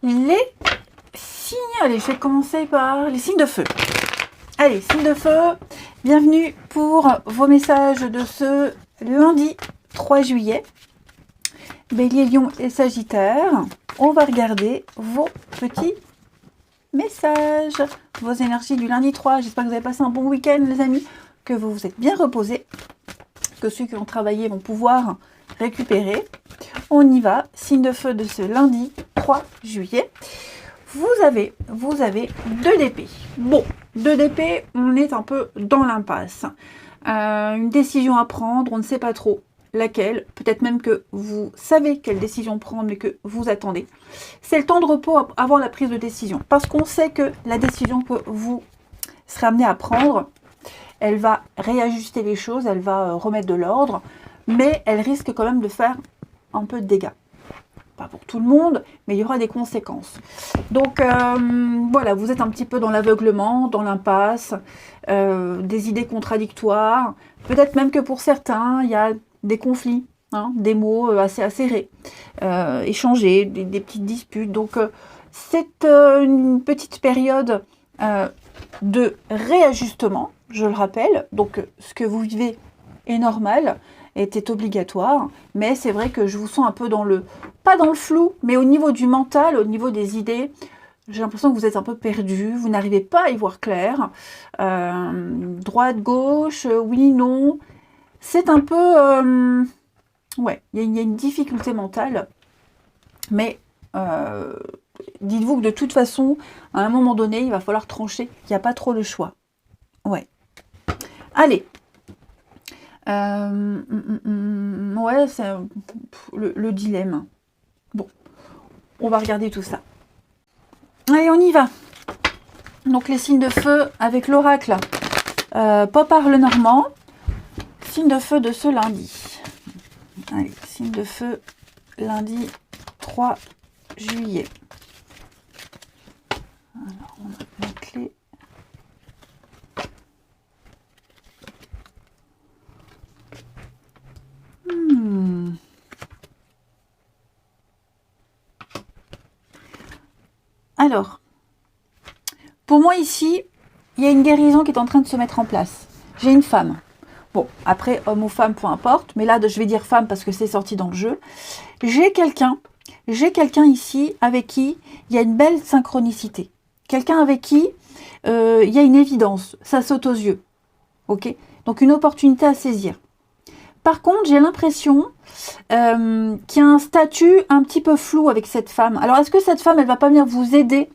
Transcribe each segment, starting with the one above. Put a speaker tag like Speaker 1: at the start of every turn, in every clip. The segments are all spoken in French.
Speaker 1: les signes. Allez, je vais commencer par les signes de feu. Allez, signes de feu, bienvenue pour vos messages de ce lundi 3 juillet. Bélier, Lion et Sagittaire. On va regarder vos petits messages, vos énergies du lundi 3. J'espère que vous avez passé un bon week-end, les amis, que vous vous êtes bien reposés, que ceux qui ont travaillé vont pouvoir récupérer. On y va, signe de feu de ce lundi 3 juillet. Vous avez 2 d'épée. Bon, 2 d'épée, on est un peu dans l'impasse. Une décision à prendre, on ne sait pas trop laquelle. Peut-être même que vous savez quelle décision prendre, mais que vous attendez. C'est le temps de repos avant la prise de décision. Parce qu'on sait que la décision que vous serez amené à prendre, elle va réajuster les choses, elle va remettre de l'ordre, mais elle risque quand même de faire un peu de dégâts. Pas pour tout le monde, mais il y aura des conséquences. Donc voilà, vous êtes un petit peu dans l'aveuglement, dans l'impasse, des idées contradictoires. Peut-être même que pour certains, il y a des conflits, hein, des mots assez acérés, échangés, des petites disputes. Donc c'est une petite période de réajustement, je le rappelle. Donc ce que vous vivez est normal, était obligatoire, mais c'est vrai que je vous sens un peu dans le, pas dans le flou, mais au niveau du mental, au niveau des idées, j'ai l'impression que vous êtes un peu perdu, vous n'arrivez pas à y voir clair, droite, gauche, oui, non, c'est un peu, ouais, il y a une difficulté mentale, mais dites-vous que de toute façon, à un moment donné, il va falloir trancher, il n'y a pas trop le choix, ouais. Allez. Ouais, c'est le dilemme. Bon, on va regarder tout ça. Allez, on y va. Donc les signes de feu avec l'oracle Popard le Normand. Signe de feu de ce lundi. Allez, signe de feu lundi 3 juillet. Alors, on a la clé. Alors, pour moi ici, il y a une guérison qui est en train de se mettre en place. J'ai une femme. Bon, après, homme ou femme, peu importe. Mais là, je vais dire femme parce que c'est sorti dans le jeu. J'ai quelqu'un ici avec qui il y a une belle synchronicité. Quelqu'un avec qui il y a une évidence. Ça saute aux yeux. Ok ? Donc, une opportunité à saisir. Par contre, j'ai l'impression qu'il y a un statut un petit peu flou avec cette femme. Alors, est-ce que cette femme, elle va pas venir vous aider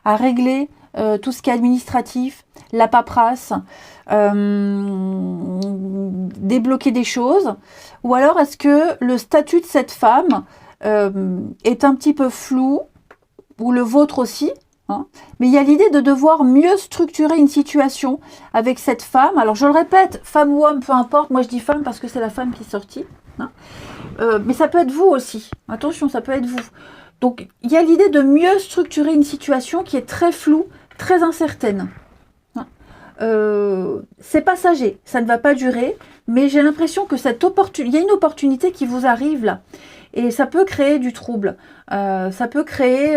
Speaker 1: à régler tout ce qui est administratif, la paperasse, débloquer des choses? Ou alors, est-ce que le statut de cette femme est un petit peu flou, ou le vôtre aussi, hein? Mais il y a l'idée de devoir mieux structurer une situation avec cette femme. Alors, je le répète, femme ou homme, peu importe. Moi, je dis femme parce que c'est la femme qui est sortie, hein. Mais ça peut être vous aussi. Attention, ça peut être vous. Donc, il y a l'idée de mieux structurer une situation qui est très floue, très incertaine. Hein. C'est passager, ça ne va pas durer, mais j'ai l'impression que il y a une opportunité qui vous arrive là. Et ça peut créer du trouble. Ça peut créer...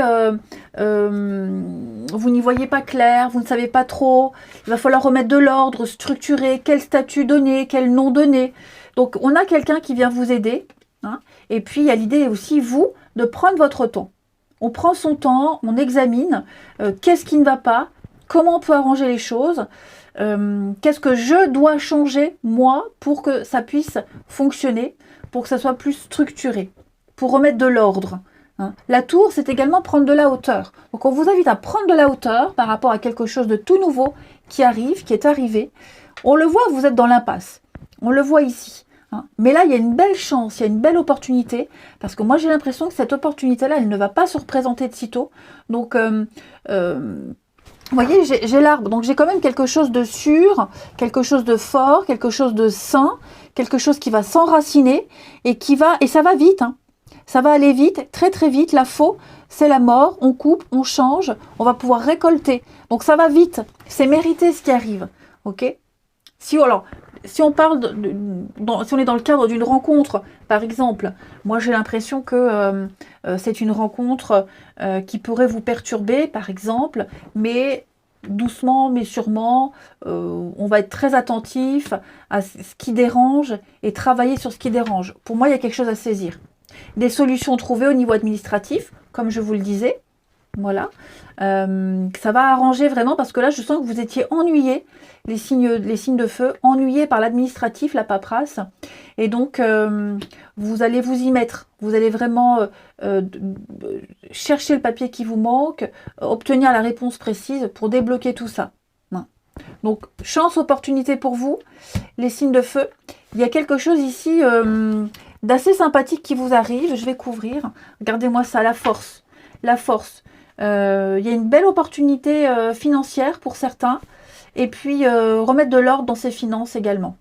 Speaker 1: vous n'y voyez pas clair, vous ne savez pas trop. Il va falloir remettre de l'ordre, structurer, quel statut donner, quel nom donner. Donc, on a quelqu'un qui vient vous aider. Hein, et puis, il y a l'idée aussi, vous, de prendre votre temps. On prend son temps, on examine qu'est-ce qui ne va pas, comment on peut arranger les choses, qu'est-ce que je dois changer, moi, pour que ça puisse fonctionner, pour que ça soit plus structuré, pour remettre de l'ordre. Hein. La tour, c'est également prendre de la hauteur. Donc, on vous invite à prendre de la hauteur par rapport à quelque chose de tout nouveau qui arrive, qui est arrivé. On le voit, vous êtes dans l'impasse. On le voit ici. Hein. Mais là, il y a une belle chance, il y a une belle opportunité, parce que moi, j'ai l'impression que cette opportunité-là, elle ne va pas se représenter de sitôt. Donc, vous voyez, j'ai l'arbre, donc j'ai quand même quelque chose de sûr, quelque chose de fort, quelque chose de sain, quelque chose qui va s'enraciner et ça va vite, hein. Ça va aller vite, très très vite. La faux, c'est la mort, on coupe, on change, on va pouvoir récolter. Donc ça va vite, c'est mérité ce qui arrive, ok ? Si, alors, si on parle si on est dans le cadre d'une rencontre, par exemple, moi j'ai l'impression que c'est une rencontre qui pourrait vous perturber, par exemple, mais doucement, mais sûrement, on va être très attentif à ce qui dérange et travailler sur ce qui dérange. Pour moi, il y a quelque chose à saisir. Des solutions trouvées au niveau administratif, comme je vous le disais. Voilà. Ça va arranger vraiment parce que là, je sens que vous étiez ennuyés, les signes de feu, ennuyés par l'administratif, la paperasse. Et donc, vous allez vous y mettre. Vous allez vraiment chercher le papier qui vous manque, obtenir la réponse précise pour débloquer tout ça. Donc, chance, opportunité pour vous, les signes de feu. Il y a quelque chose ici d'assez sympathique qui vous arrive. Je vais couvrir. Regardez-moi ça, la force. La force. Il y a une belle opportunité financière pour certains. Et puis, remettre de l'ordre dans ses finances également.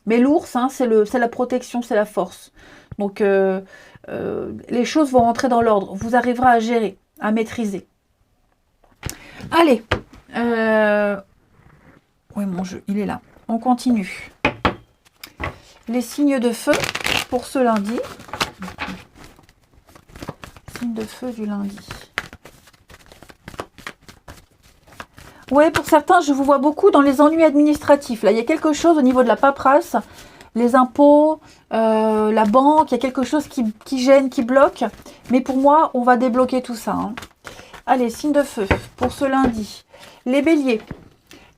Speaker 1: Mais l'ours, hein, c'est la protection, c'est la force. Donc, les choses vont rentrer dans l'ordre. Vous arriverez à gérer, à maîtriser. Allez. Oui, mon jeu, il est là. On continue. Les signes de feu pour ce lundi. Signes de feu du lundi. Ouais, pour certains, je vous vois beaucoup dans les ennuis administratifs. Là, il y a quelque chose au niveau de la paperasse, les impôts, la banque, il y a quelque chose qui gêne, qui bloque. Mais pour moi, on va débloquer tout ça. Hein. Allez, signe de feu pour ce lundi. Les béliers.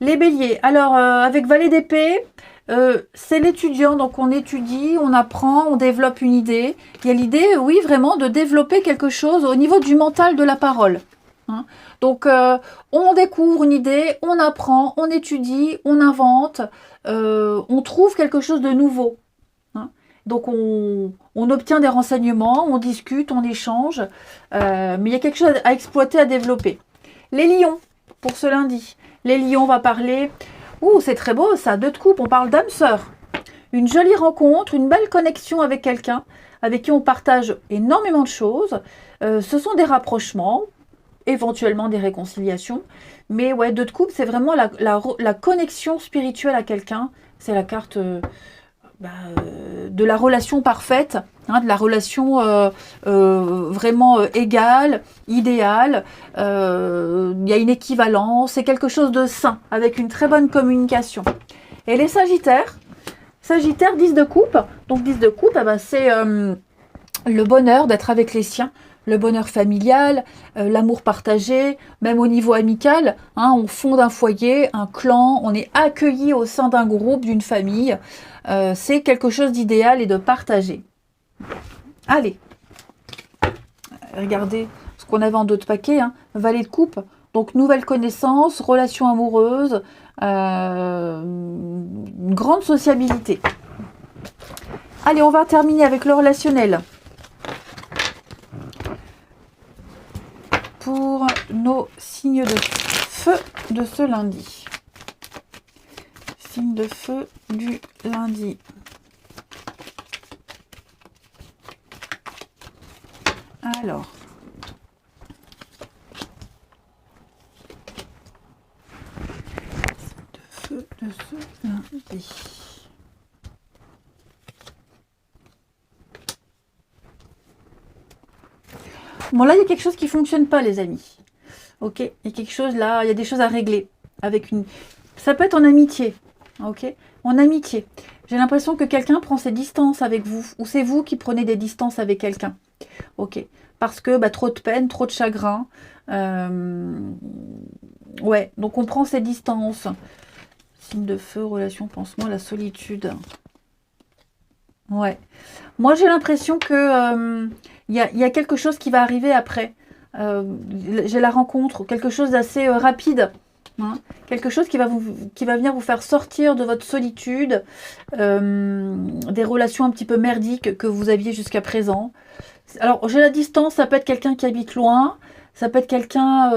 Speaker 1: Les béliers. Alors, avec valet d'épée, c'est l'étudiant. Donc, on étudie, on apprend, on développe une idée. Il y a l'idée, oui, vraiment, de développer quelque chose au niveau du mental de la parole. Hein. Donc, on découvre une idée, on apprend, on étudie, on invente, on trouve quelque chose de nouveau. Hein. Donc, on obtient des renseignements, on discute, on échange, mais il y a quelque chose à exploiter, à développer. Les lions, pour ce lundi. Les lions, on va parler... Ouh, c'est très beau ça, 2 de coupe, on parle d'âme sœur. Une jolie rencontre, une belle connexion avec quelqu'un, avec qui on partage énormément de choses. Ce sont des rapprochements, éventuellement des réconciliations. Mais ouais, 2 de coupe, c'est vraiment la connexion spirituelle à quelqu'un. C'est la carte de la relation parfaite, hein, de la relation vraiment égale, idéale. Il y a une équivalence, c'est quelque chose de sain, avec une très bonne communication. Et les sagittaires, 10 de coupe. Donc 10 de coupe, c'est le bonheur d'être avec les siens. Le bonheur familial, l'amour partagé, même au niveau amical, hein, on fonde un foyer, un clan, on est accueilli au sein d'un groupe, d'une famille. C'est quelque chose d'idéal et de partagé. Allez, regardez ce qu'on avait en d'autres paquets, hein, valet de coupe. Donc, nouvelle connaissance, relation amoureuse, une grande sociabilité. Allez, on va terminer avec le relationnel. Pour nos signes de feu de ce lundi. Signe de feu du lundi. Alors. Signe de feu de ce lundi. Bon, là, il y a quelque chose qui ne fonctionne pas, les amis. Ok, il y a quelque chose là, il y a des choses à régler. Ça peut être en amitié. Ok, en amitié. J'ai l'impression que quelqu'un prend ses distances avec vous. Ou c'est vous qui prenez des distances avec quelqu'un. Ok, parce que trop de peine, trop de chagrin. Ouais, donc on prend ses distances. Signe de feu, relation, pansement, la solitude. Ouais. Moi, j'ai l'impression que y a quelque chose qui va arriver après. J'ai la rencontre, quelque chose d'assez rapide. Hein, quelque chose qui va venir vous faire sortir de votre solitude, des relations un petit peu merdiques que vous aviez jusqu'à présent. Alors, j'ai la distance, ça peut être quelqu'un qui habite loin, ça peut être quelqu'un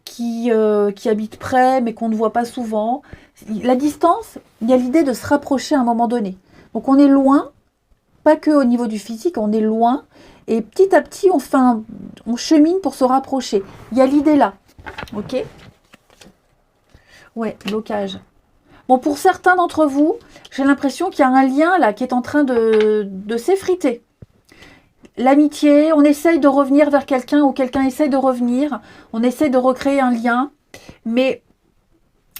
Speaker 1: qui habite près, mais qu'on ne voit pas souvent. La distance, il y a l'idée de se rapprocher à un moment donné. Donc, on est loin, pas que au niveau du physique, on est loin, et petit à petit, on chemine pour se rapprocher. Il y a l'idée là, ok ? Ouais, blocage. Bon, pour certains d'entre vous, j'ai l'impression qu'il y a un lien là qui est en train de s'effriter. L'amitié, on essaye de revenir vers quelqu'un ou quelqu'un essaye de revenir. On essaye de recréer un lien. Mais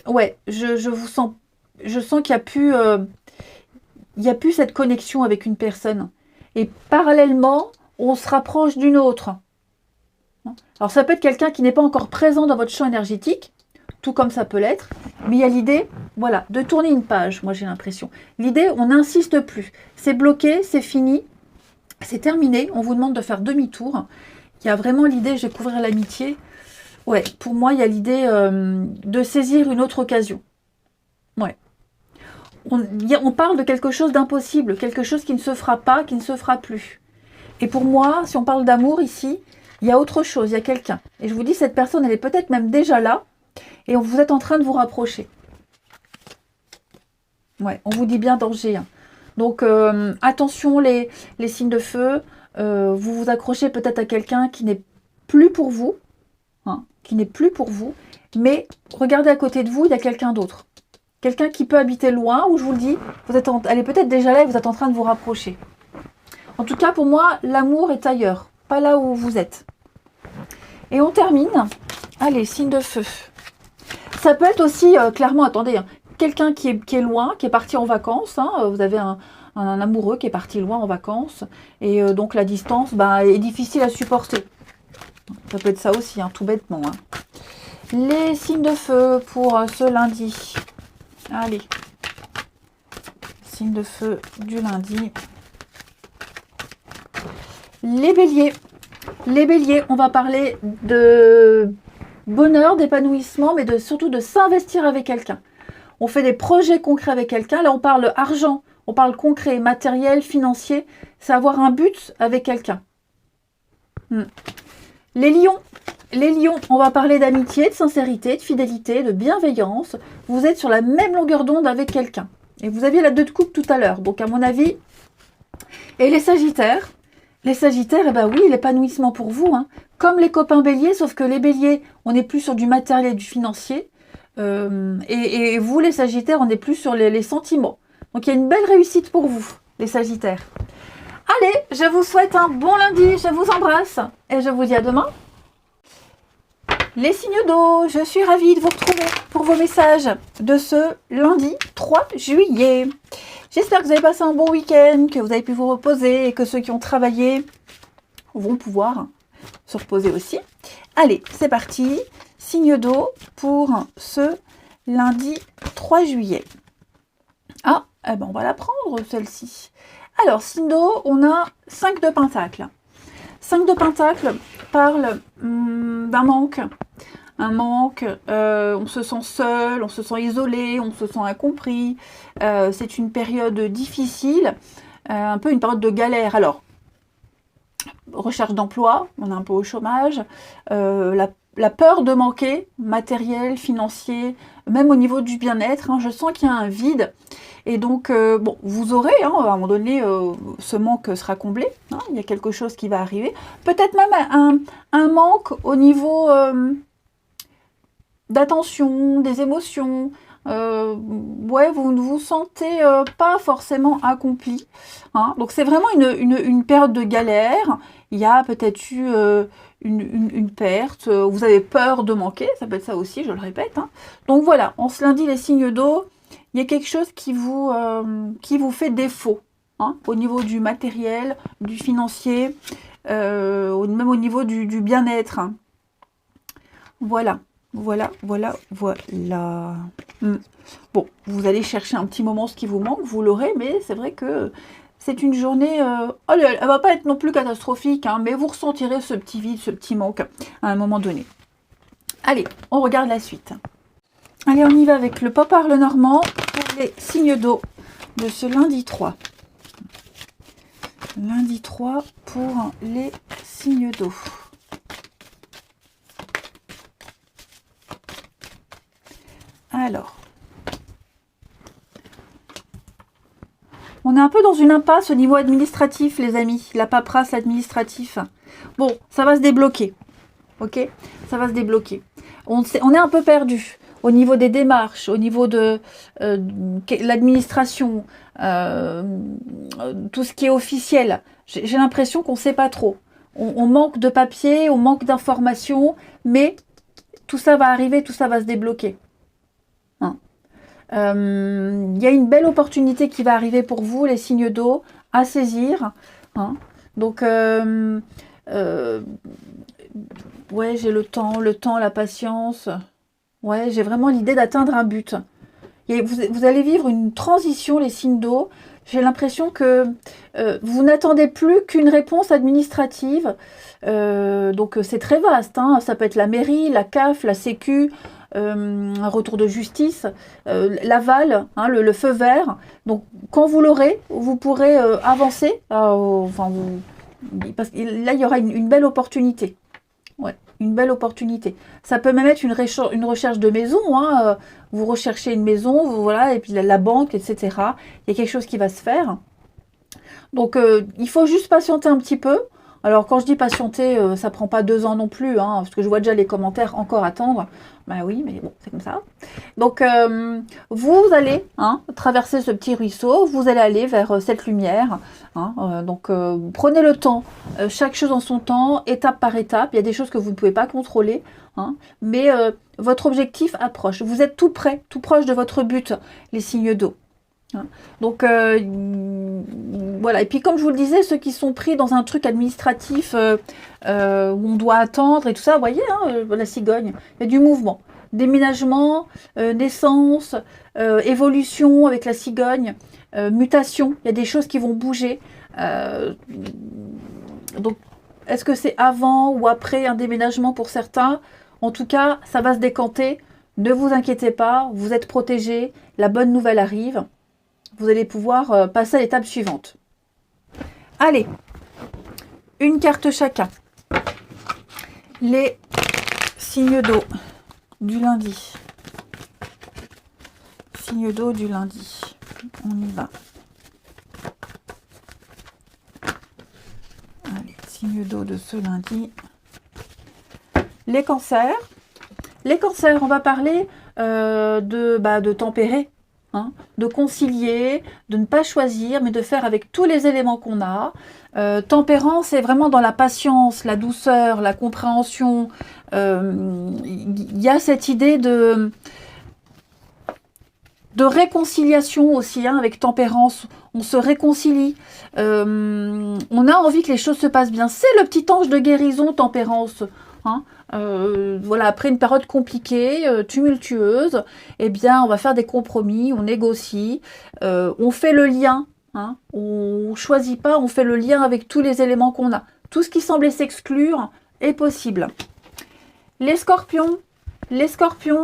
Speaker 1: ouais, je sens qu'il n'y a plus cette connexion avec une personne. Et parallèlement, on se rapproche d'une autre. Alors ça peut être quelqu'un qui n'est pas encore présent dans votre champ énergétique, tout comme ça peut l'être, mais il y a l'idée, voilà, de tourner une page, moi j'ai l'impression. L'idée, on n'insiste plus. C'est bloqué, c'est fini, c'est terminé, on vous demande de faire demi-tour. Il y a vraiment l'idée, je vais couvrir l'amitié. Ouais, pour moi, il y a l'idée de saisir une autre occasion. Ouais. On parle de quelque chose d'impossible, quelque chose qui ne se fera pas, qui ne se fera plus. Et pour moi, si on parle d'amour ici, il y a autre chose, il y a quelqu'un. Et je vous dis, cette personne, elle est peut-être même déjà là, et vous êtes en train de vous rapprocher. Ouais, on vous dit bien danger. Hein. Donc, attention les signes de feu. Vous vous accrochez peut-être à quelqu'un qui n'est plus pour vous. Hein, qui n'est plus pour vous. Mais regardez à côté de vous, il y a quelqu'un d'autre. Quelqu'un qui peut habiter loin, où je vous le dis, elle est peut-être déjà là et vous êtes en train de vous rapprocher. En tout cas, pour moi, l'amour est ailleurs, pas là où vous êtes. Et on termine. Allez, signe de feu. Ça peut être aussi, clairement, attendez, hein, quelqu'un qui est loin, qui est parti en vacances. Hein, vous avez un amoureux qui est parti loin en vacances. Et donc, la distance est difficile à supporter. Ça peut être ça aussi, hein, tout bêtement. Hein. Les signes de feu pour ce lundi. Allez. Signe de feu du lundi. Les béliers. Les béliers, on va parler de bonheur, d'épanouissement, mais surtout de s'investir avec quelqu'un. On fait des projets concrets avec quelqu'un. Là, on parle argent, on parle concret, matériel, financier. C'est avoir un but avec quelqu'un. Les lions, on va parler d'amitié, de sincérité, de fidélité, de bienveillance. Vous êtes sur la même longueur d'onde avec quelqu'un. Et vous aviez la 2 de coupe tout à l'heure. Donc, à mon avis... Et les sagittaires, eh ben oui, l'épanouissement pour vous. Hein. Comme les copains béliers, sauf que les béliers, on n'est plus sur du matériel et du financier. Et vous, les sagittaires, on est plus sur les sentiments. Donc, il y a une belle réussite pour vous, les sagittaires. Allez, je vous souhaite un bon lundi. Je vous embrasse. Et je vous dis à demain. Les signes d'eau, je suis ravie de vous retrouver pour vos messages de ce lundi 3 juillet. J'espère que vous avez passé un bon week-end, que vous avez pu vous reposer et que ceux qui ont travaillé vont pouvoir se reposer aussi. Allez, c'est parti. Signe d'eau pour ce lundi 3 juillet. Ah, eh ben on va la prendre celle-ci. Alors, signe d'eau, on a 5 de pentacles. 5 de pentacles parle d'un manque. Un manque, on se sent seul, on se sent isolé, on se sent incompris. C'est une période difficile, un peu une période de galère. Alors, recherche d'emploi, on est un peu au chômage. La peur de manquer, matériel, financier, même au niveau du bien-être. Hein, je sens qu'il y a un vide. Et donc, bon, vous aurez, hein, à un moment donné, ce manque sera comblé. Hein, il y a quelque chose qui va arriver. Peut-être même un manque au niveau d'attention, des émotions. Ouais, vous ne vous sentez pas forcément accompli. Hein, donc, c'est vraiment une période de galère. Il y a peut-être eu une perte. Vous avez peur de manquer. Ça peut être ça aussi, je le répète. Hein. Donc, voilà, en ce lundi, les signes d'eau, il y a quelque chose qui vous fait défaut, hein, au niveau du matériel, du financier, même au niveau du bien-être. Hein. Voilà. Voilà. Bon, vous allez chercher un petit moment ce qui vous manque, vous l'aurez, mais c'est vrai que c'est une journée... elle va pas être non plus catastrophique, hein, mais vous ressentirez ce petit vide, ce petit manque à un moment donné. Allez, on regarde la suite. Allez, on y va avec le pop-art le normand pour les signes d'eau de ce lundi 3. Lundi 3 pour les signes d'eau. Alors, on est un peu dans une impasse au niveau administratif, les amis. La paperasse administratif. Bon, ça va se débloquer. Ok, ça va se débloquer. On est un peu perdu. au niveau des démarches, au niveau de l'administration, tout ce qui est officiel. J'ai l'impression qu'on ne sait pas trop. On manque de papier, on manque d'informations, mais tout ça va arriver, tout ça va se débloquer. Hein. Y a une belle opportunité qui va arriver pour vous, les signes d'eau, à saisir. Hein. Donc, ouais, j'ai le temps, la patience. Ouais, j'ai vraiment l'idée d'atteindre un but. Et vous allez vivre une transition, les signes d'eau. J'ai l'impression que vous n'attendez plus qu'une réponse administrative. Donc c'est très vaste. Hein. Ça peut être la mairie, la CAF, la Sécu, un retour de justice, l'aval, hein, le feu vert. Donc quand vous l'aurez, vous pourrez avancer. Parce que là, il y aura une belle opportunité. Ouais, une belle opportunité. Ça peut même être une recherche de maison. Hein. Vous recherchez une maison, voilà, et puis la banque, etc. Il y a quelque chose qui va se faire. Donc, il faut juste patienter un petit peu. Alors, quand je dis patienter, ça prend pas 2 ans non plus, hein, parce que je vois déjà les commentaires encore attendre. Bah oui, mais bon, c'est comme ça. Donc, vous allez traverser ce petit ruisseau, vous allez aller vers cette lumière. Hein, donc, prenez le temps, chaque chose en son temps, étape par étape. Il y a des choses que vous ne pouvez pas contrôler, hein, mais votre objectif approche. Vous êtes tout près, tout proche de votre but, les signes d'eau. Donc voilà, et puis comme je vous le disais, ceux qui sont pris dans un truc administratif où on doit attendre et tout ça, vous voyez, hein, la cigogne, il y a du mouvement, déménagement, naissance, évolution avec la cigogne, mutation, il y a des choses qui vont bouger. Donc est-ce que c'est avant ou après un déménagement pour certains? En tout cas, ça va se décanter, ne vous inquiétez pas, vous êtes protégés, la bonne nouvelle arrive. Vous allez pouvoir passer à l'étape suivante. Allez, une carte chacun. Les signes d'eau du lundi. Signes d'eau du lundi. On y va. Allez, signes d'eau de ce lundi. Les cancers. Les cancers, on va parler de tempérer. Hein, de concilier, de ne pas choisir, mais de faire avec tous les éléments qu'on a. Tempérance, c'est vraiment dans la patience, la douceur, la compréhension. Y a cette idée de réconciliation aussi, hein, avec tempérance. On se réconcilie. On a envie que les choses se passent bien. C'est le petit ange de guérison, tempérance. Hein. Voilà, après une période compliquée, tumultueuse, eh bien, on va faire des compromis, on négocie, on fait le lien, hein, on choisit pas, on fait le lien avec tous les éléments qu'on a. Tout ce qui semblait s'exclure est possible. Les scorpions,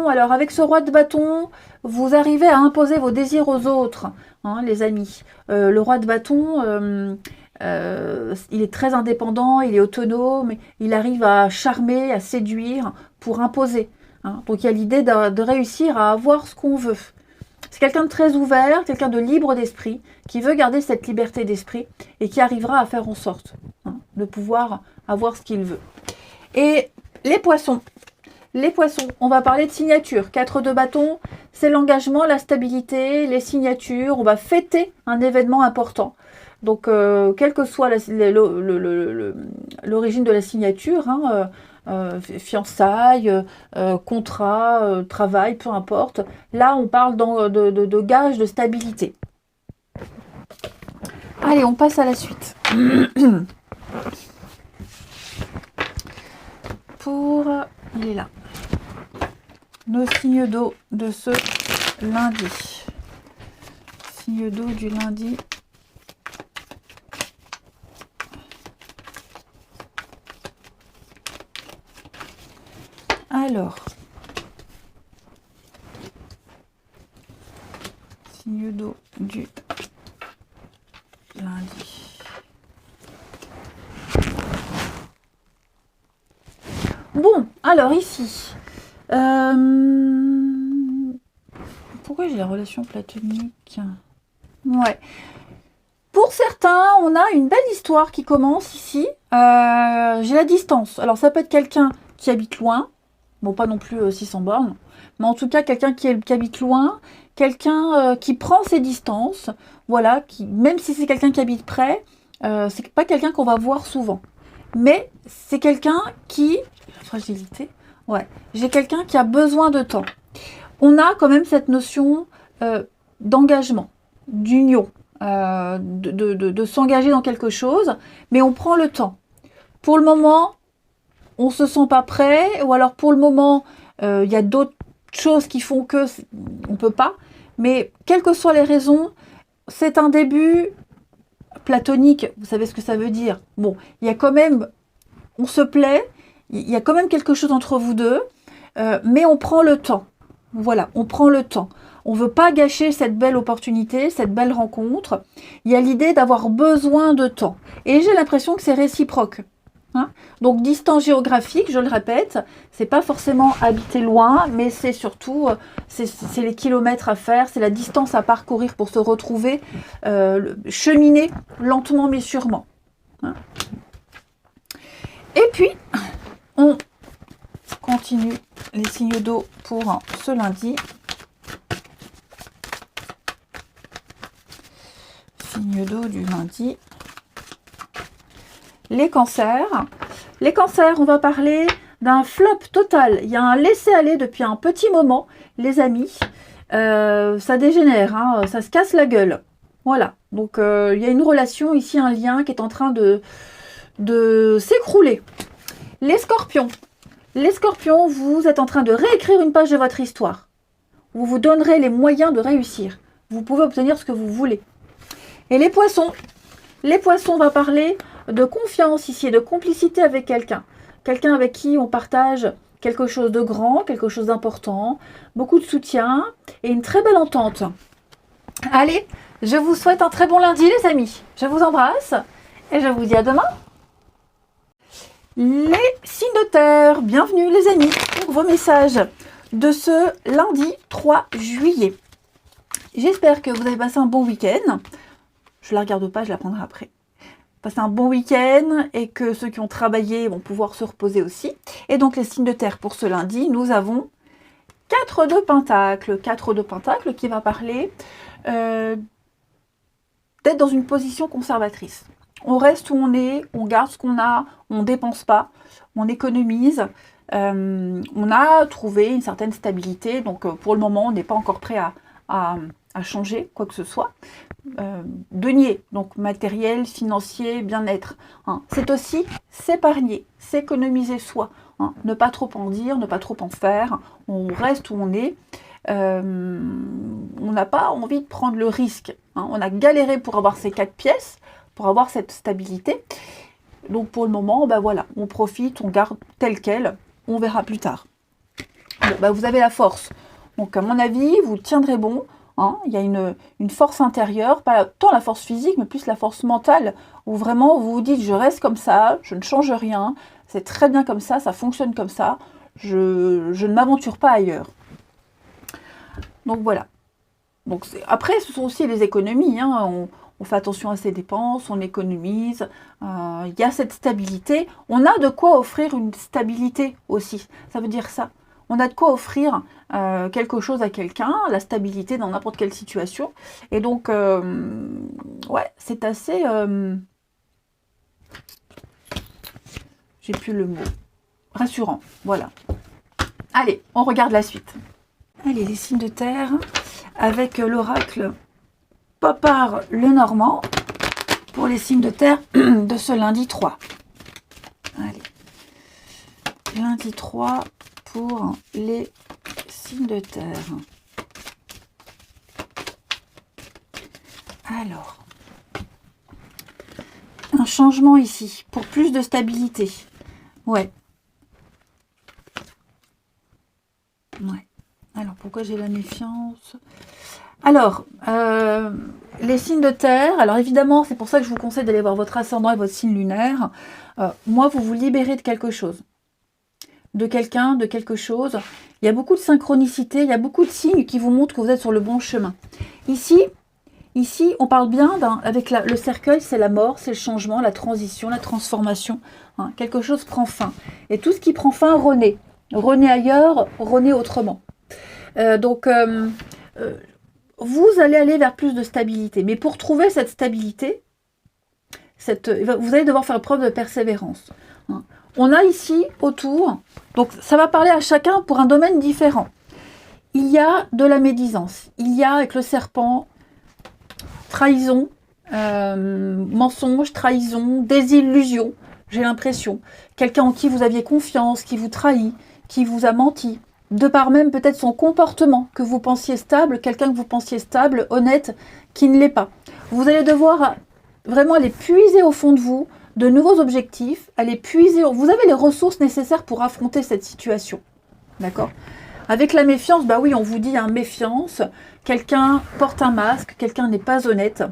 Speaker 1: alors avec ce roi de bâton, vous arrivez à imposer vos désirs aux autres, hein, les amis. Le roi de bâton... il est très indépendant, il est autonome, il arrive à charmer, à séduire pour imposer. Hein. Donc il y a l'idée de réussir à avoir ce qu'on veut. C'est quelqu'un de très ouvert, quelqu'un de libre d'esprit, qui veut garder cette liberté d'esprit et qui arrivera à faire en sorte de pouvoir avoir ce qu'il veut. Et les poissons, on va parler de signatures. 4 de bâton, c'est l'engagement, la stabilité, les signatures. On va fêter un événement important. Donc, quelle que soit l'origine de la signature, hein, fiançailles, contrat, travail, peu importe. Là, on parle de gage de stabilité. Allez, on passe à la suite. Il est là. Nos signes d'eau de ce lundi. Signes d'eau du lundi. Alors, signe d'eau du lundi. Bon, alors ici, pourquoi j'ai la relation platonique? Ouais. Pour certains, on a une belle histoire qui commence ici. J'ai la distance. Alors, ça peut être quelqu'un qui habite loin. Bon, pas non plus 600 bornes, mais en tout cas, quelqu'un qui habite loin, quelqu'un qui prend ses distances, voilà, même si c'est quelqu'un qui habite près, c'est pas quelqu'un qu'on va voir souvent. Mais c'est quelqu'un qui... Fragilité. Ouais, j'ai quelqu'un qui a besoin de temps. On a quand même cette notion d'engagement, d'union, de s'engager dans quelque chose, mais on prend le temps. Pour le moment, on se sent pas prêt, ou alors pour le moment, il y a d'autres choses qui font que on peut pas. Mais quelles que soient les raisons, c'est un début platonique. Vous savez ce que ça veut dire. Bon, il y a quand même, on se plaît, il y a quand même quelque chose entre vous deux, mais on prend le temps. Voilà, on prend le temps. On ne veut pas gâcher cette belle opportunité, cette belle rencontre. Il y a l'idée d'avoir besoin de temps. Et j'ai l'impression que c'est réciproque. Hein, donc, distance géographique, je le répète, c'est pas forcément habiter loin, mais c'est surtout c'est les kilomètres à faire, c'est la distance à parcourir pour se retrouver, cheminer lentement mais sûrement. Hein. Et puis, on continue les signes d'eau pour ce lundi. Signe d'eau du lundi. Les cancers. Les cancers, on va parler d'un flop total. Il y a un laisser-aller depuis un petit moment, les amis. Ça dégénère, hein, ça se casse la gueule. Voilà. Donc, il y a une relation ici, un lien qui est en train de s'écrouler. Les scorpions. Les scorpions, vous êtes en train de réécrire une page de votre histoire. Vous vous donnerez les moyens de réussir. Vous pouvez obtenir ce que vous voulez. Et les poissons. Les poissons, on va parler de confiance ici, de complicité avec quelqu'un. Quelqu'un avec qui on partage quelque chose de grand, quelque chose d'important, beaucoup de soutien et une très belle entente. Allez, je vous souhaite un très bon lundi les amis. Je vous embrasse et je vous dis à demain. Les signes de terre, bienvenue les amis pour vos messages de ce lundi 3 juillet. J'espère que vous avez passé un bon week-end. Je ne la regarde pas, je la prendrai après. Passez un bon week-end et que ceux qui ont travaillé vont pouvoir se reposer aussi. Et donc les signes de terre pour ce lundi, nous avons 4 de Pentacle. 4 de Pentacle qui va parler d'être dans une position conservatrice. On reste où on est, on garde ce qu'on a, on ne dépense pas, on économise. On a trouvé une certaine stabilité. Donc pour le moment, on n'est pas encore prêt à changer quoi que ce soit. Denier, donc matériel, financier, bien-être. Hein. C'est aussi s'épargner, s'économiser soi. Hein. Ne pas trop en dire, ne pas trop en faire. On reste où on est. On n'a pas envie de prendre le risque. Hein. On a galéré pour avoir ces 4 pièces, pour avoir cette stabilité. Donc pour le moment, ben voilà, on profite, on garde tel quel. On verra plus tard. Bon, ben vous avez la force. Donc à mon avis, vous tiendrez bon. Hein, il y a une force intérieure, pas tant la force physique, mais plus la force mentale, où vraiment vous vous dites je reste comme ça, je ne change rien, c'est très bien comme ça fonctionne comme ça, je ne m'aventure pas ailleurs. Donc voilà. Donc après, ce sont aussi les économies, hein, on fait attention à ses dépenses, on économise, il y a cette stabilité, on a de quoi offrir une stabilité aussi, ça veut dire ça. On a de quoi offrir quelque chose à quelqu'un, la stabilité dans n'importe quelle situation. Et donc, ouais, c'est assez... j'ai plus le mot. Rassurant, voilà. Allez, on regarde la suite. Allez, les signes de terre, avec l'oracle Popard le Normand, pour les signes de terre de ce lundi 3. Allez, lundi 3... pour les signes de terre. Alors, un changement ici, pour plus de stabilité. Ouais. Ouais. Alors, pourquoi j'ai la méfiance? Alors, les signes de terre, alors évidemment, c'est pour ça que je vous conseille d'aller voir votre ascendant et votre signe lunaire. Moi, vous vous libérez de quelque chose. De quelqu'un, de quelque chose. Il y a beaucoup de synchronicité, il y a beaucoup de signes qui vous montrent que vous êtes sur le bon chemin. Ici on parle bien avec le cercueil, c'est la mort, c'est le changement, la transition, la transformation. Hein, quelque chose prend fin. Et tout ce qui prend fin renaît. René ailleurs, René autrement. Donc, vous allez aller vers plus de stabilité. Mais pour trouver cette stabilité, vous allez devoir faire preuve de persévérance. Hein. On a ici autour, donc ça va parler à chacun pour un domaine différent. Il y a de la médisance. Il y a avec le serpent, trahison, mensonge, trahison, désillusion, j'ai l'impression. Quelqu'un en qui vous aviez confiance, qui vous trahit, qui vous a menti. De par même peut-être son comportement, que vous pensiez stable, quelqu'un que vous pensiez stable, honnête, qui ne l'est pas. Vous allez devoir vraiment aller puiser au fond de vous de nouveaux objectifs, aller puiser. Vous avez les ressources nécessaires pour affronter cette situation. D'accord ? Avec la méfiance, bah oui, on vous dit hein, méfiance. Quelqu'un porte un masque, quelqu'un n'est pas honnête.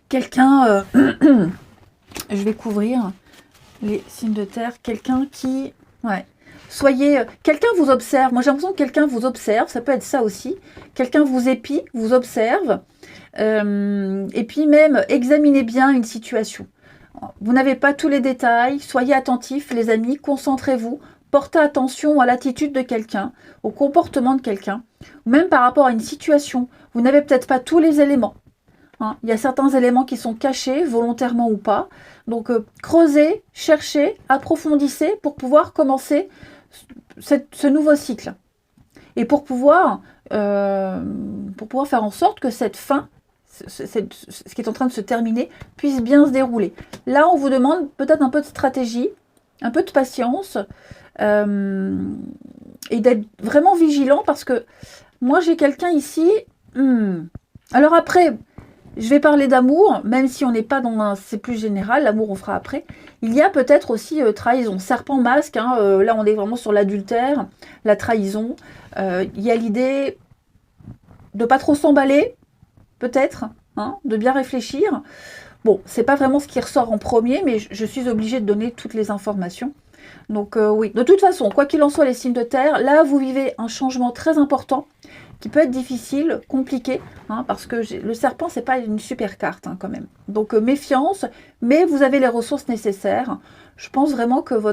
Speaker 1: Quelqu'un, je vais couvrir les signes de terre. Quelqu'un qui, ouais. Soyez, quelqu'un vous observe. Moi, j'ai l'impression que quelqu'un vous observe. Ça peut être ça aussi. Quelqu'un vous épie, vous observe. Et puis même, examinez bien une situation. Vous n'avez pas tous les détails. Soyez attentifs, les amis. Concentrez-vous. Portez attention à l'attitude de quelqu'un, au comportement de quelqu'un, ou même par rapport à une situation. Vous n'avez peut-être pas tous les éléments. Hein. Il y a certains éléments qui sont cachés, volontairement ou pas. Donc, creusez, cherchez, approfondissez pour pouvoir commencer ce nouveau cycle. Et pour pouvoir faire en sorte que cette fin, ce qui est en train de se terminer, puisse bien se dérouler. Là, on vous demande peut-être un peu de stratégie, un peu de patience, et d'être vraiment vigilant parce que moi, j'ai quelqu'un ici. Alors après, je vais parler d'amour, même si on n'est pas dans un... C'est plus général, l'amour on fera après. Il y a peut-être aussi trahison, serpent masque, hein, là on est vraiment sur l'adultère, la trahison. Il y a l'idée de pas trop s'emballer, peut-être, hein, de bien réfléchir. Bon, c'est pas vraiment ce qui ressort en premier, mais je suis obligée de donner toutes les informations. Donc oui, de toute façon, quoi qu'il en soit les signes de terre, là vous vivez un changement très important qui peut être difficile, compliqué, hein, parce que le serpent, c'est pas une super carte hein, quand même. Donc méfiance, mais vous avez les ressources nécessaires. Je pense vraiment que vous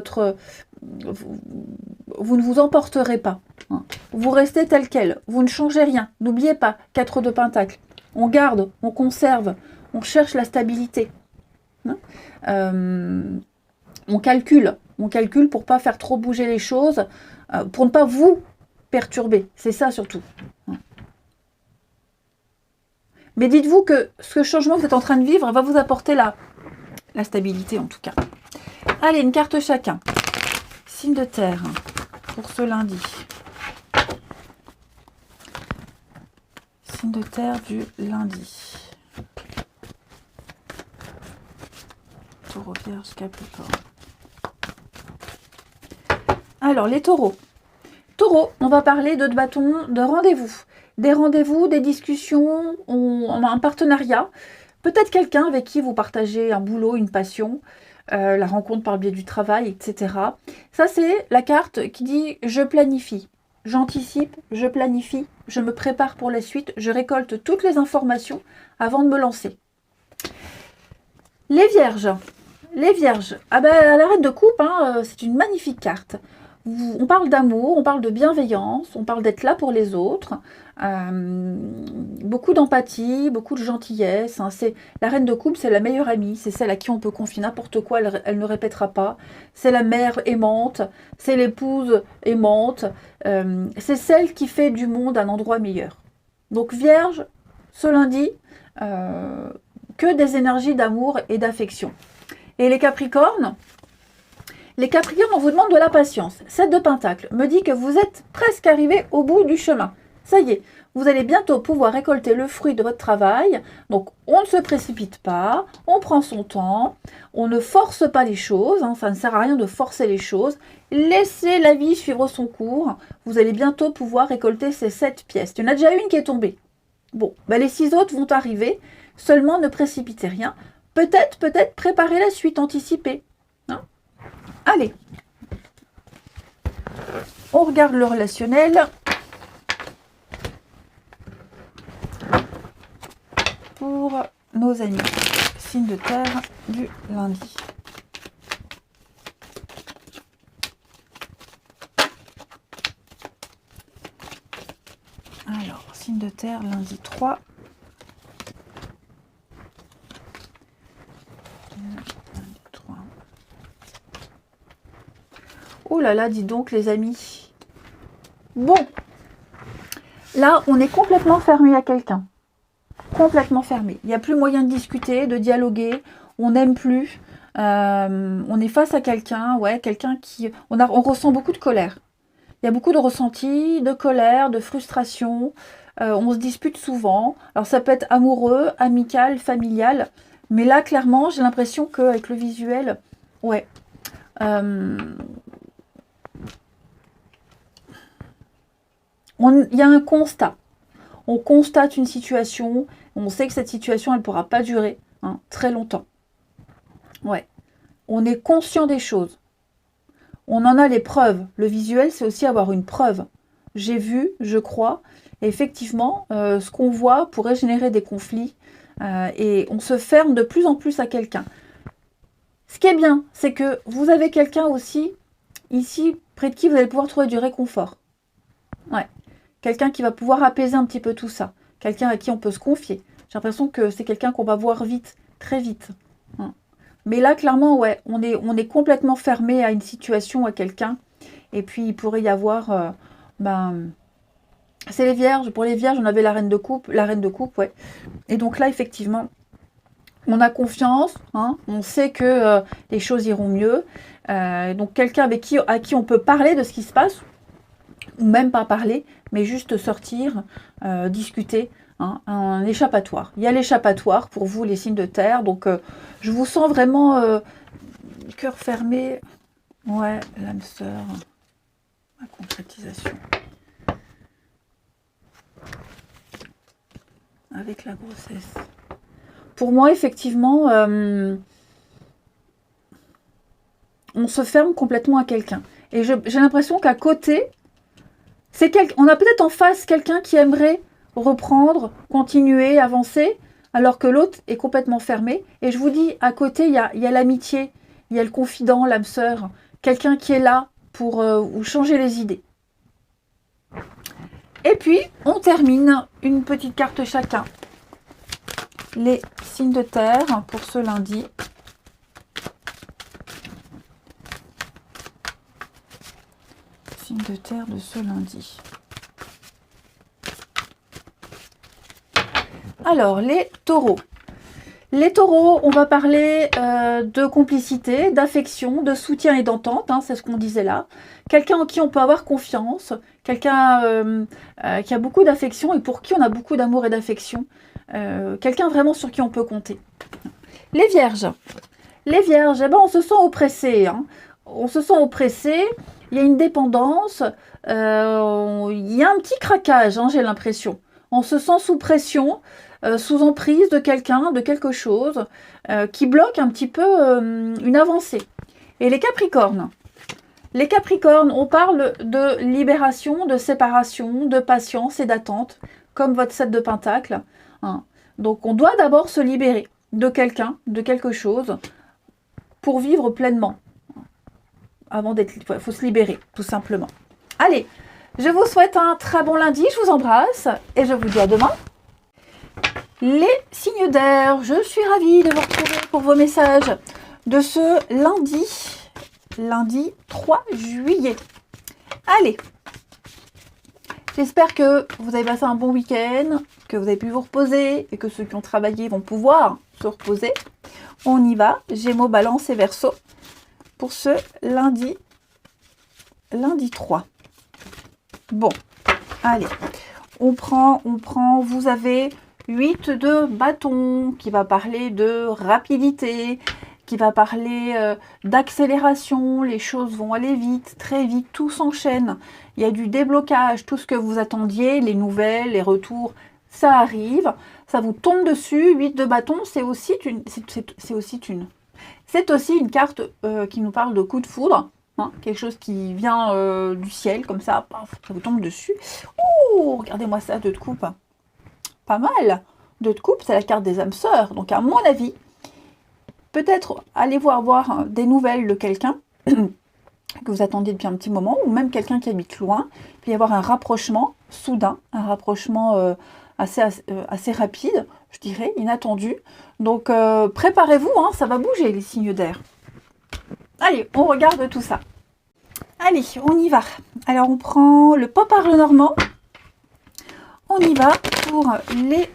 Speaker 1: ne vous emporterez pas. Hein. Vous restez tel quel, vous ne changez rien. N'oubliez pas, 4 de pentacle. On garde, on conserve, on cherche la stabilité. Hein. On calcule pour pas faire trop bouger les choses, pour ne pas vous perturber. C'est ça surtout. Mais dites-vous que ce changement que vous êtes en train de vivre va vous apporter la stabilité en tout cas. Allez, une carte chacun. Signe de terre pour ce lundi. Signe de terre du lundi. Taureau, Vierge, Capricorne. Alors, les taureaux. Taureau, on va parler de bâtons, de rendez-vous. Des rendez-vous, des discussions, un partenariat. Peut-être quelqu'un avec qui vous partagez un boulot, une passion, la rencontre par le biais du travail, etc. Ça, c'est la carte qui dit « je planifie ». J'anticipe, je planifie, je me prépare pour la suite, je récolte toutes les informations avant de me lancer. Les vierges. Les vierges. Ah ben, la reine de coupe, hein, c'est une magnifique carte. On parle d'amour, on parle de bienveillance, on parle d'être là pour les autres, beaucoup d'empathie, beaucoup de gentillesse. Hein. La reine de coupe, c'est la meilleure amie, c'est celle à qui on peut confier n'importe quoi, elle ne répétera pas. C'est la mère aimante, c'est l'épouse aimante, c'est celle qui fait du monde un endroit meilleur. Donc Vierge, ce lundi, que des énergies d'amour et d'affection. Et les Capricornes, on vous demande de la patience. 7 de Pentacle me dit que vous êtes presque arrivé au bout du chemin. Ça y est, vous allez bientôt pouvoir récolter le fruit de votre travail. Donc, on ne se précipite pas, on prend son temps, on ne force pas les choses. Hein, ça ne sert à rien de forcer les choses. Laissez la vie suivre son cours. Vous allez bientôt pouvoir récolter ces 7 pièces. Il y en a déjà une qui est tombée. Bon, ben les 6 autres vont arriver. Seulement, ne précipitez rien. Peut-être préparer la suite, anticiper. Hein. Allez, on regarde le relationnel pour nos amis. Signe de terre du lundi. Alors, signe de terre, lundi 3. Lundi 3. Oh là là, dis donc les amis. Bon. Là, on est complètement fermé à quelqu'un. Complètement fermé. Il n'y a plus moyen de discuter, de dialoguer. On n'aime plus. On est face à quelqu'un, ouais, quelqu'un qui... On ressent beaucoup de colère. Il y a beaucoup de ressentis, de colère, de frustration. On se dispute souvent. Alors ça peut être amoureux, amical, familial. Mais là, clairement, j'ai l'impression qu'avec le visuel, ouais. Il y a un constat. On constate une situation. On sait que cette situation, elle ne pourra pas durer très longtemps. Ouais. On est conscient des choses. On en a les preuves. Le visuel, c'est aussi avoir une preuve. J'ai vu, je crois. Et effectivement, ce qu'on voit pourrait générer des conflits. Et on se ferme de plus en plus à quelqu'un. Ce qui est bien, c'est que vous avez quelqu'un aussi, ici, près de qui vous allez pouvoir trouver du réconfort. Ouais. Quelqu'un qui va pouvoir apaiser un petit peu tout ça. Quelqu'un à qui on peut se confier. J'ai l'impression que c'est quelqu'un qu'on va voir vite, très vite. Mais là, clairement, ouais, on est complètement fermé à une situation, à quelqu'un. Et puis, il pourrait y avoir... c'est les vierges. Pour les vierges, on avait la reine de coupe. La reine de coupe, ouais. Et donc là, effectivement, on a confiance. On sait que les choses iront mieux. Donc, quelqu'un à qui on peut parler de ce qui se passe. Ou même pas parler, mais juste sortir, discuter. Un échappatoire. Il y a l'échappatoire pour vous, les signes de terre. Donc, je vous sens vraiment cœur fermé. Ouais, l'âme sœur. La concrétisation. Avec la grossesse. Pour moi, effectivement, on se ferme complètement à quelqu'un. Et j'ai l'impression qu'à côté, on a peut-être en face quelqu'un qui aimerait reprendre, continuer, avancer, alors que l'autre est complètement fermé. Et je vous dis, à côté, il y a l'amitié, il y a le confident, l'âme sœur, quelqu'un qui est là pour vous changer les idées. Et puis, on termine une petite carte chacun. Les signes de terre pour ce lundi. Signes de terre de ce lundi. Alors, les taureaux. Les taureaux, on va parler de complicité, d'affection, de soutien et d'entente, c'est ce qu'on disait là. Quelqu'un en qui on peut avoir confiance, quelqu'un qui a beaucoup d'affection et pour qui on a beaucoup d'amour et d'affection. Quelqu'un vraiment sur qui on peut compter. Les vierges. Les vierges, eh ben, on se sent oppressé. On se sent oppressé, il y a une dépendance, il y a un petit craquage, j'ai l'impression. On se sent sous pression, sous emprise de quelqu'un, de quelque chose, qui bloque un petit peu une avancée. Et les capricornes. Les capricornes, on parle de libération, de séparation, de patience et d'attente, comme votre 7 de pentacle. Donc on doit d'abord se libérer de quelqu'un, de quelque chose, pour vivre pleinement. Avant d'être... Il faut se libérer, tout simplement. Allez, je vous souhaite un très bon lundi, je vous embrasse et je vous dis à demain. Les signes d'air, je suis ravie de vous retrouver pour vos messages de ce lundi 3 juillet. Allez, j'espère que vous avez passé un bon week-end, que vous avez pu vous reposer et que ceux qui ont travaillé vont pouvoir se reposer. On y va, Gémeaux, Balance et Verseau pour ce lundi 3. Bon, allez, on prend, vous avez 8 de bâton qui va parler de rapidité, qui va parler d'accélération, les choses vont aller vite, très vite, tout s'enchaîne. Il y a du déblocage, tout ce que vous attendiez, les nouvelles, les retours, ça arrive, ça vous tombe dessus. 8 de bâton, c'est aussi une carte qui nous parle de coup de foudre, quelque chose qui vient du ciel, comme ça, paf, ça vous tombe dessus. Oh, regardez-moi ça, 2 de coupe. Pas mal. 2 de coupe, c'est la carte des âmes sœurs. Donc, à mon avis, peut-être allez voir des nouvelles de quelqu'un. que vous attendiez depuis un petit moment, ou même quelqu'un qui habite loin. Il peut y avoir un rapprochement soudain, un rapprochement assez rapide, je dirais, inattendu. Donc préparez-vous, hein, ça va bouger les signes d'air. Allez, on regarde tout ça. Allez, on y va. Alors on prend le pop-arle normand. On y va pour les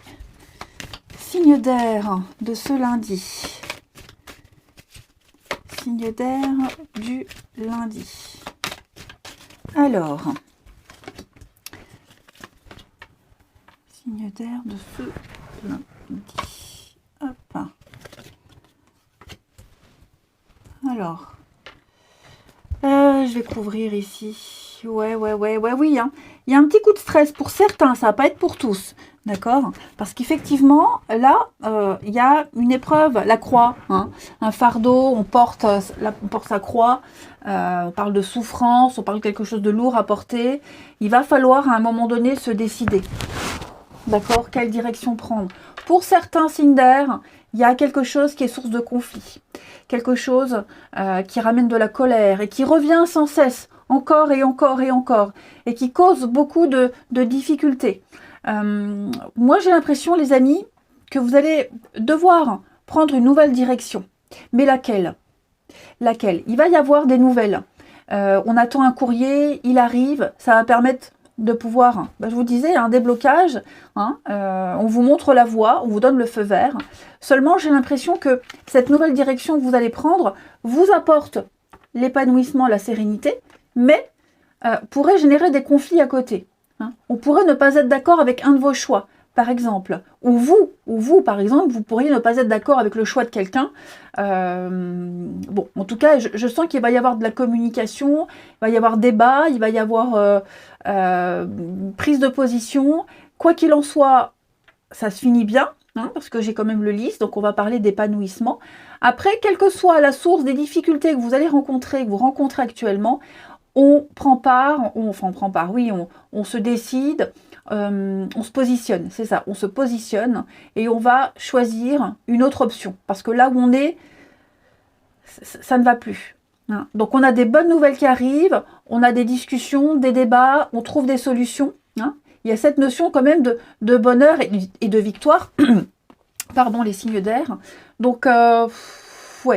Speaker 1: signes d'air de ce lundi. Signe d'air du lundi. Alors, signe d'air de ce lundi. Hop. Alors, je vais couvrir ici. Oui, hein. Il y a un petit coup de stress pour certains, ça va pas être pour tous. D'accord? Parce qu'effectivement, là, il y a une épreuve, la croix, hein, un fardeau, on porte sa croix, on parle de souffrance, on parle de quelque chose de lourd à porter. Il va falloir à un moment donné se décider. D'accord? Quelle direction prendre? Pour certains signes d'air, il y a quelque chose qui est source de conflit. Quelque chose qui ramène de la colère et qui revient sans cesse, encore et encore et encore, et qui cause beaucoup de difficultés. Moi, j'ai l'impression, les amis, que vous allez devoir prendre une nouvelle direction. Mais laquelle? Laquelle? Il va y avoir des nouvelles. On attend un courrier, il arrive, ça va permettre de pouvoir, je vous disais, un déblocage, hein, on vous montre la voie, on vous donne le feu vert. Seulement, j'ai l'impression que cette nouvelle direction que vous allez prendre vous apporte l'épanouissement, la sérénité, mais pourrait générer des conflits à côté. Hein. On pourrait ne pas être d'accord avec un de vos choix, par exemple. Ou vous, par exemple, vous pourriez ne pas être d'accord avec le choix de quelqu'un. Bon, en tout cas, je sens qu'il va y avoir de la communication, il va y avoir débat, il va y avoir prise de position. Quoi qu'il en soit, ça se finit bien, hein, parce que j'ai quand même le lys, donc on va parler d'épanouissement. Après, quelle que soit la source des difficultés que vous allez rencontrer, que vous rencontrez actuellement, on prend part, on se décide, on se positionne, c'est ça, on se positionne et on va choisir une autre option. Parce que là où on est, ça ne va plus. Hein. Donc on a des bonnes nouvelles qui arrivent, on a des discussions, des débats, on trouve des solutions. Hein. Il y a cette notion quand même de bonheur et de victoire. Pardon, les signes d'air. Donc, vous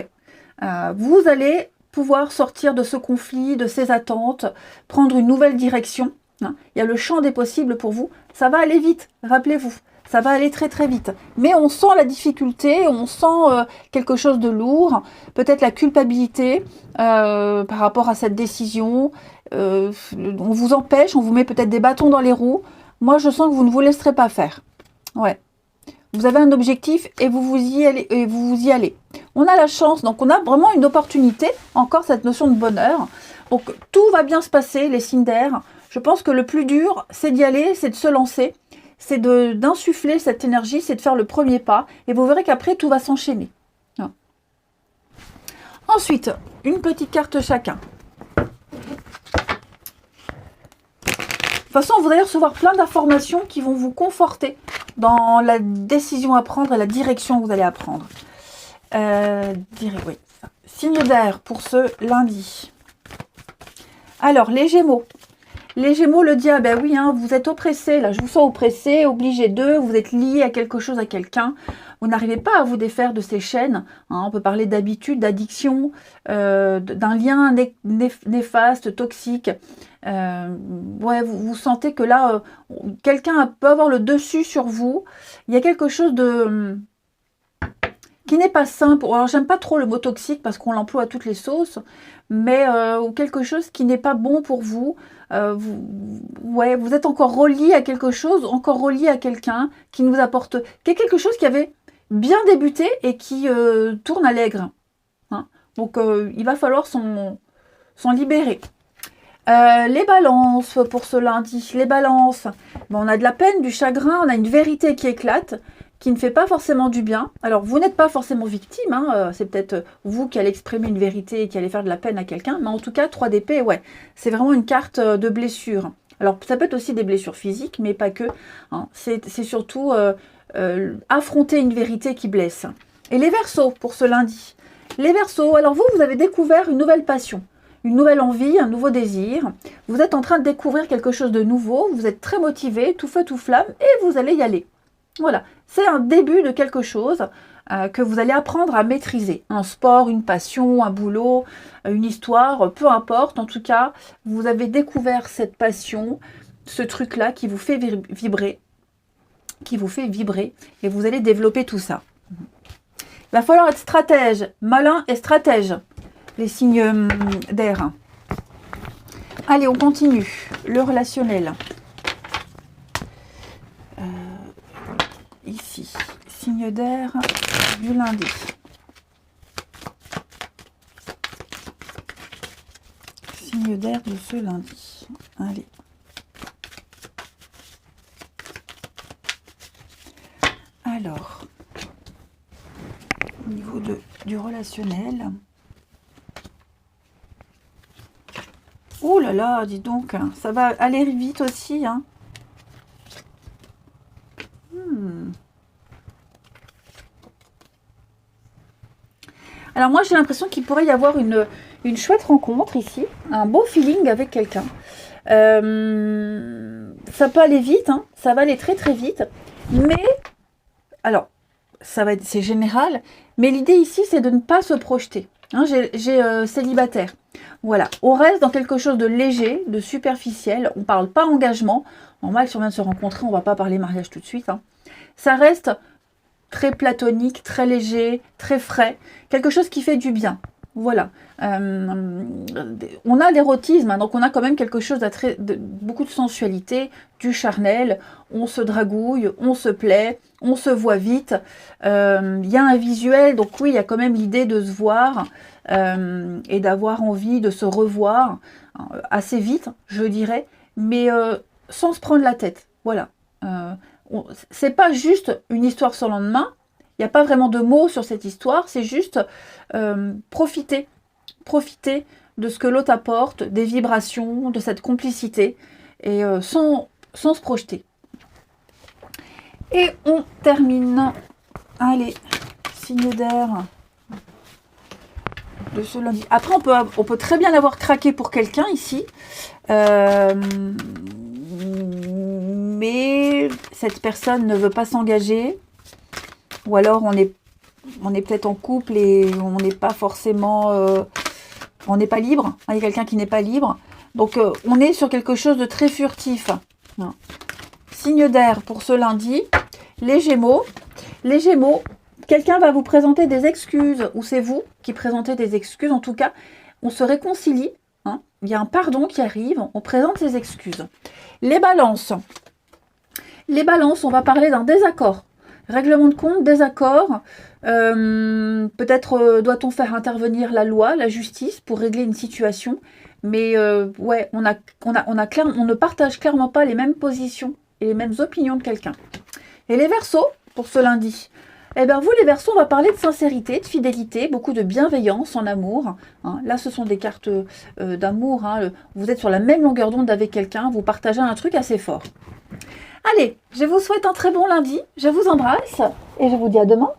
Speaker 1: allez pouvoir sortir de ce conflit, de ces attentes, prendre une nouvelle direction. Hein. Il y a le champ des possibles pour vous. Ça va aller vite, rappelez-vous. Ça va aller très très vite. Mais on sent la difficulté, on sent quelque chose de lourd, peut-être la culpabilité par rapport à cette décision. On vous empêche, on vous met peut-être des bâtons dans les roues. Moi, je sens que vous ne vous laisserez pas faire. Ouais. Vous avez un objectif et vous y allez. On a la chance, donc on a vraiment une opportunité, encore cette notion de bonheur. Donc tout va bien se passer, les signes d'air. Je pense que le plus dur, c'est d'y aller, c'est de se lancer, c'est d'insuffler cette énergie, c'est de faire le premier pas. Et vous verrez qu'après, tout va s'enchaîner. Ensuite, une petite carte chacun. De toute façon, vous allez recevoir plein d'informations qui vont vous conforter dans la décision à prendre et la direction que vous allez apprendre. Oui. Signe d'air pour ce lundi. Alors, les Gémeaux. Les Gémeaux, le diable, oui, hein, vous êtes oppressés, là, je vous sens oppressés, obligés d'eux, vous êtes liés à quelque chose, à quelqu'un. Vous n'arrivez pas à vous défaire de ces chaînes. Hein, on peut parler d'habitude, d'addiction, d'un lien néfaste, toxique. Vous sentez que là, quelqu'un peut avoir le dessus sur vous. Il y a quelque chose qui n'est pas sain. Alors, j'aime pas trop le mot toxique parce qu'on l'emploie à toutes les sauces, mais quelque chose qui n'est pas bon pour vous. Vous êtes encore relié à quelque chose, encore relié à quelqu'un qui nous apporte quelque chose qui avait bien débuté et qui tourne à l'aigre. Hein. Donc, il va falloir s'en libérer. Les balances pour ce lundi. Les balances, on a de la peine, du chagrin, on a une vérité qui éclate, qui ne fait pas forcément du bien. Alors, vous n'êtes pas forcément victime, hein, c'est peut-être vous qui allez exprimer une vérité et qui allez faire de la peine à quelqu'un, mais en tout cas, 3 d'épée, c'est vraiment une carte de blessure. Alors, ça peut être aussi des blessures physiques, mais pas que. Hein. C'est surtout affronter une vérité qui blesse. Et les Verseaux, pour ce lundi. Les Verseaux, alors vous avez découvert une nouvelle passion. une nouvelle envie, un nouveau désir. Vous êtes en train de découvrir quelque chose de nouveau, vous êtes très motivé, tout feu, tout flamme, et vous allez y aller. Voilà, c'est un début de quelque chose que vous allez apprendre à maîtriser. Un sport, une passion, un boulot, une histoire, peu importe. En tout cas, vous avez découvert cette passion, ce truc-là qui vous fait vibrer, et vous allez développer tout ça. Il va falloir être stratège, malin et stratège, les signes d'air. Allez, on continue. Le relationnel. Ici, signe d'air du lundi. Signe d'air de ce lundi. Allez. Alors, au niveau du relationnel. Oh là là, dis donc, ça va aller vite aussi, hein. Alors moi j'ai l'impression qu'il pourrait y avoir une chouette rencontre ici, un beau feeling avec quelqu'un. Ça peut aller vite, hein, ça va aller très très vite, mais alors c'est général, mais l'idée ici c'est de ne pas se projeter. Hein, j'ai célibataire. Voilà, on reste dans quelque chose de léger, de superficiel, on ne parle pas engagement. Normal, si on vient de se rencontrer, on ne va pas parler mariage tout de suite. Hein. Ça reste très platonique, très léger, très frais, quelque chose qui fait du bien. Voilà. On a l'érotisme, hein, donc on a quand même quelque chose beaucoup de sensualité, du charnel, on se dragouille, on se plaît, on se voit vite. Il y a un visuel, donc oui, il y a quand même l'idée de se voir et d'avoir envie de se revoir assez vite, je dirais, mais sans se prendre la tête. Voilà. C'est pas juste une histoire sur le lendemain, il n'y a pas vraiment de mots sur cette histoire, c'est juste profiter de ce que l'autre apporte, des vibrations, de cette complicité, et sans se projeter. Et on termine, allez, signe d'air de ce lundi. Après, on peut très bien l'avoir craqué pour quelqu'un ici, mais cette personne ne veut pas s'engager, ou alors on est peut-être en couple et on n'est pas forcément, on n'est pas libre, il y a quelqu'un qui n'est pas libre, donc on est sur quelque chose de très furtif. Signe d'air pour ce lundi, les Gémeaux, quelqu'un va vous présenter des excuses, ou c'est vous qui présentez des excuses, en tout cas, on se réconcilie, hein, il y a un pardon qui arrive, on présente ses excuses. Les balances, on va parler d'un désaccord. Règlement de compte, désaccord. Peut-être doit-on faire intervenir la loi, la justice pour régler une situation. Mais ouais, on ne partage clairement pas les mêmes positions et les mêmes opinions de quelqu'un. Et les Verseaux, pour ce lundi, eh bien vous les Verseaux, on va parler de sincérité, de fidélité, beaucoup de bienveillance en amour. Hein. Là, ce sont des cartes d'amour. Hein. Vous êtes sur la même longueur d'onde avec quelqu'un, vous partagez un truc assez fort. Allez, je vous souhaite un très bon lundi, je vous embrasse et je vous dis à demain.